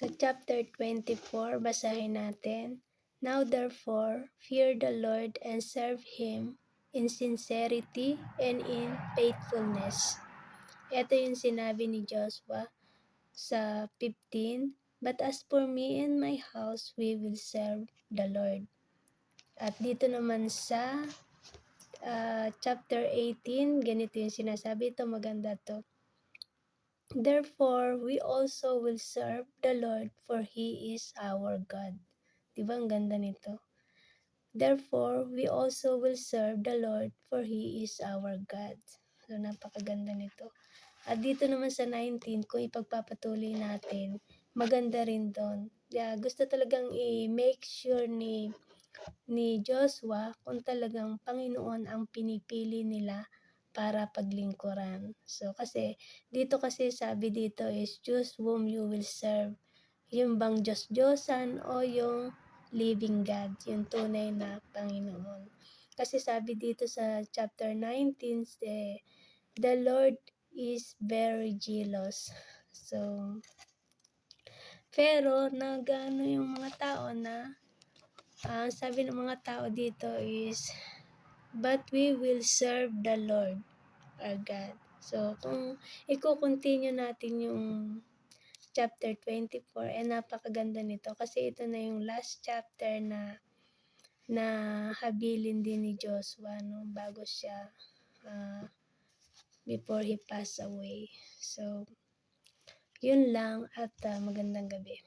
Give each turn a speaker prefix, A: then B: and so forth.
A: Sa chapter 24, basahin natin. Now therefore, fear the Lord and serve Him in sincerity and in faithfulness. Ito yung sinabi ni Joshua sa 15, But as for me and my house, we will serve the Lord. At dito naman sa chapter 18, ganito yung sinasabi. Ito maganda to. Therefore, we also will serve the Lord, for He is our God. Diba ang ganda nito? Therefore, we also will serve the Lord, for He is our God. So, napakaganda nito. At dito naman sa 19, kung ipagpapatuloy natin, maganda rin doon. Gusto talagang i-make sure ni Joshua kung talagang Panginoon ang pinipili nila para paglingkuran. So, kasi sabi dito is choose whom you will serve. Yung bang Diyos-Diyosan o yung living God, yung tunay na Panginoon. Kasi sabi dito sa chapter 19, the Lord is very jealous. So, pero nagano yung mga tao na sabi ng mga tao dito is, but we will serve the Lord our God. So, kung i-continue natin yung chapter 24, napakaganda nito kasi ito na yung last chapter na habilin din ni Joshua, no, bago siya before he passed away. So, yun lang at magandang gabi.